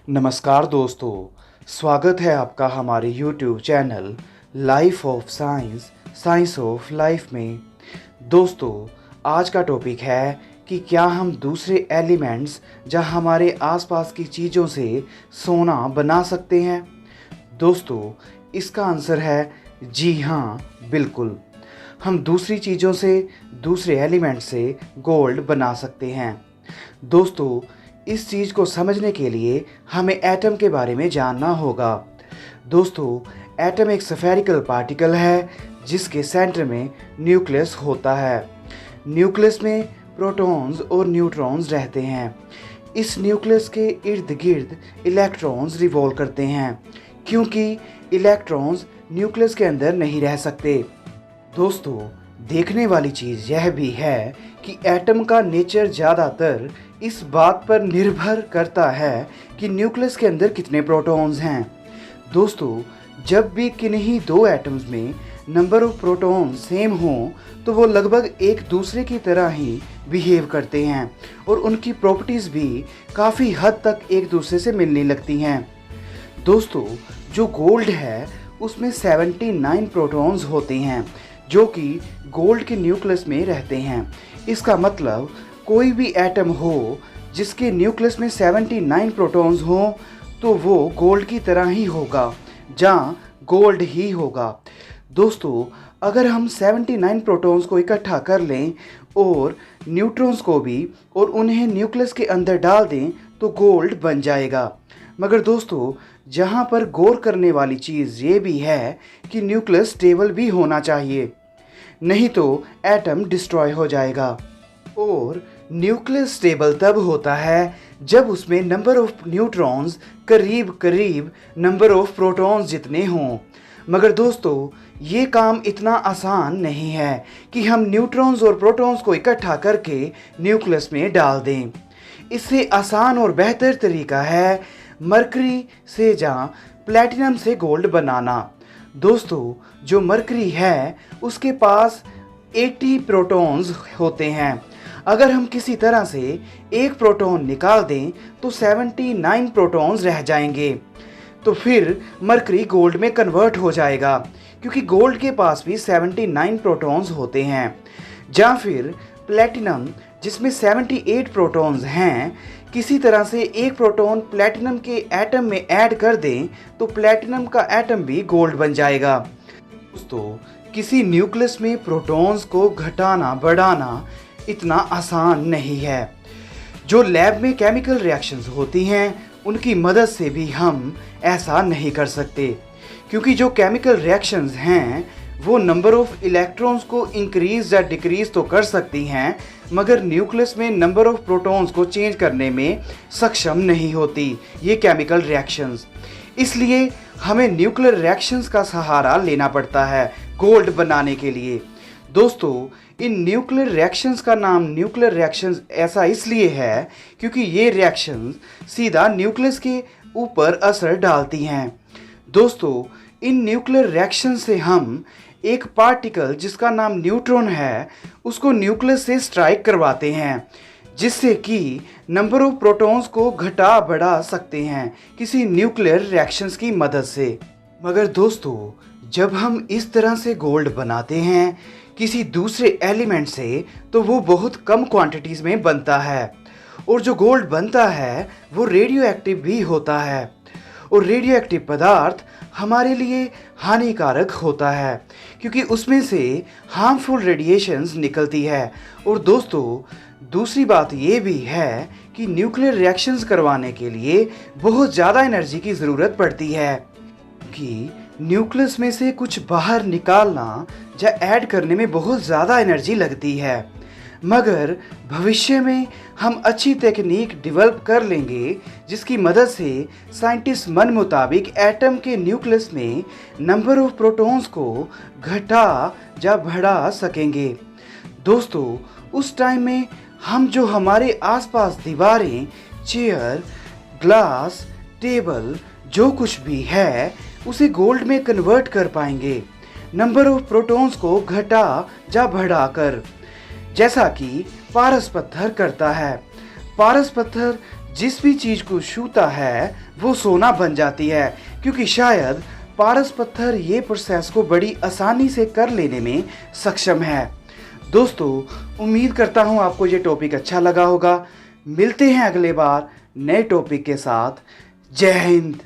नमस्कार दोस्तों, स्वागत है आपका हमारे YouTube channel life of science science of life में। दोस्तों, आज का टॉपिक है कि क्या हम दूसरे एलिमेंट्स या हमारे आसपास की चीज़ों से सोना बना सकते हैं। दोस्तों, इसका आंसर है जी हाँ, बिल्कुल। हम दूसरी चीज़ों से, दूसरे एलिमेंट से गोल्ड बना सकते हैं। दोस्तों, इस चीज़ को समझने के लिए हमें एटम के बारे में जानना होगा। दोस्तों, एटम एक स्फेरिकल पार्टिकल है जिसके सेंटर में न्यूक्लियस होता है। न्यूक्लियस में प्रोटॉन्स और न्यूट्रॉन्स रहते हैं। इस न्यूक्लियस के इर्द गिर्द इलेक्ट्रॉन्स रिवॉल्व करते हैं, क्योंकि इलेक्ट्रॉन्स न्यूक्लियस के अंदर नहीं रह सकते। दोस्तों, देखने वाली चीज़ यह भी है कि एटम का नेचर ज़्यादातर इस बात पर निर्भर करता है कि न्यूक्लियस के अंदर कितने प्रोटॉन्स हैं। दोस्तों, जब भी किन्हीं दो एटम्स में नंबर ऑफ प्रोटॉन सेम हों तो वो लगभग एक दूसरे की तरह ही बिहेव करते हैं और उनकी प्रॉपर्टीज़ भी काफ़ी हद तक एक दूसरे से मिलने लगती हैं। दोस्तों, जो गोल्ड है उसमें 79 प्रोटॉन्स होते हैं जो कि गोल्ड के न्यूक्लियस में रहते हैं। इसका मतलब कोई भी एटम हो जिसके न्यूक्लियस में 79 प्रोटॉन्स हो तो वो गोल्ड की तरह ही होगा, जहाँ गोल्ड ही होगा। दोस्तों, अगर हम 79 प्रोटॉन्स को इकट्ठा कर लें और न्यूट्रॉन्स को भी और उन्हें न्यूक्लियस के अंदर डाल दें तो गोल्ड बन जाएगा। मगर दोस्तों, जहाँ पर गौर करने वाली चीज़ ये भी है कि न्यूक्लियस स्टेबल भी होना चाहिए, नहीं तो एटम डिस्ट्रॉय हो जाएगा। और न्यूक्लियस स्टेबल तब होता है जब उसमें नंबर ऑफ न्यूट्रॉन्स करीब करीब नंबर ऑफ प्रोटॉन्स जितने हों। मगर दोस्तों, ये काम इतना आसान नहीं है कि हम न्यूट्रॉन्स और प्रोटॉन्स को इकट्ठा करके न्यूक्लियस में डाल दें। इससे आसान और बेहतर तरीका है मरकरी से या प्लैटिनम से गोल्ड बनाना। दोस्तों, जो मरकरी है उसके पास 80 प्रोटॉन्स होते हैं। अगर हम किसी तरह से एक प्रोटॉन निकाल दें तो 79 प्रोटॉन्स रह जाएंगे। तो फिर मरकरी गोल्ड में कन्वर्ट हो जाएगा, क्योंकि गोल्ड के पास भी 79 प्रोटॉन्स होते हैं। या फिर प्लैटिनम, जिसमें 78 प्रोटॉन्स हैं, किसी तरह से एक प्रोटॉन प्लैटिनम के एटम में ऐड कर दें तो प्लैटिनम का एटम भी गोल्ड बन जाएगा। दोस्तों, किसी न्यूक्लियस में प्रोटॉन्स को घटाना बढ़ाना इतना आसान नहीं है। जो लैब में केमिकल रिएक्शंस होती हैं उनकी मदद से भी हम ऐसा नहीं कर सकते, क्योंकि जो केमिकल रिएक्शंस हैं वो नंबर ऑफ इलेक्ट्रॉन्स को इंक्रीज या डिक्रीज तो कर सकती हैं, मगर न्यूक्लियस में नंबर ऑफ प्रोटॉन्स को चेंज करने में सक्षम नहीं होती ये केमिकल रिएक्शंस। इसलिए हमें न्यूक्लियर रिएक्शंस का सहारा लेना पड़ता है गोल्ड बनाने के लिए। दोस्तों, इन न्यूक्लियर रिएक्शंस का नाम न्यूक्लियर रिएक्शंस ऐसा इसलिए है क्योंकि ये रिएक्शंस सीधा न्यूक्लियस के ऊपर असर डालती हैं। दोस्तों, इन न्यूक्लियर रिएक्शन से हम एक पार्टिकल जिसका नाम न्यूट्रॉन है उसको न्यूक्लियस से स्ट्राइक करवाते हैं, जिससे कि नंबर ऑफ प्रोटॉन्स को घटा बढ़ा सकते हैं किसी न्यूक्लियर रिएक्शंस की मदद से। मगर दोस्तों, जब हम इस तरह से गोल्ड बनाते हैं किसी दूसरे एलिमेंट से तो वो बहुत कम क्वांटिटीज़ में बनता है, और जो गोल्ड बनता है वो रेडियो एक्टिव भी होता है। और रेडियो एक्टिव पदार्थ हमारे लिए हानिकारक होता है क्योंकि उसमें से हार्मफुल रेडिएशंस निकलती है। और दोस्तों, दूसरी बात ये भी है कि न्यूक्लियर रिएक्शंस करवाने के लिए बहुत ज़्यादा एनर्जी की ज़रूरत पड़ती है, कि न्यूक्लियस में से कुछ बाहर निकालना या ऐड करने में बहुत ज़्यादा एनर्जी लगती है। मगर भविष्य में हम अच्छी टेक्निक डेवलप कर लेंगे जिसकी मदद से साइंटिस्ट मन मुताबिक एटम के न्यूक्लियस में नंबर ऑफ प्रोटॉन्स को घटा या बढ़ा सकेंगे। दोस्तों, उस टाइम में हम जो हमारे आसपास दीवारें, चेयर, ग्लास, टेबल जो कुछ भी है उसे गोल्ड में कन्वर्ट कर पाएंगे, नंबर ऑफ प्रोटॉन्स को घटा या बढ़ाकर, जैसा कि पारस पत्थर करता है। पारस पत्थर जिस भी चीज़ को छूता है वो सोना बन जाती है, क्योंकि शायद पारस पत्थर ये प्रोसेस को बड़ी आसानी से कर लेने में सक्षम है। दोस्तों, उम्मीद करता हूँ आपको ये टॉपिक अच्छा लगा होगा। मिलते हैं अगले बार नए टॉपिक के साथ। जय हिंद।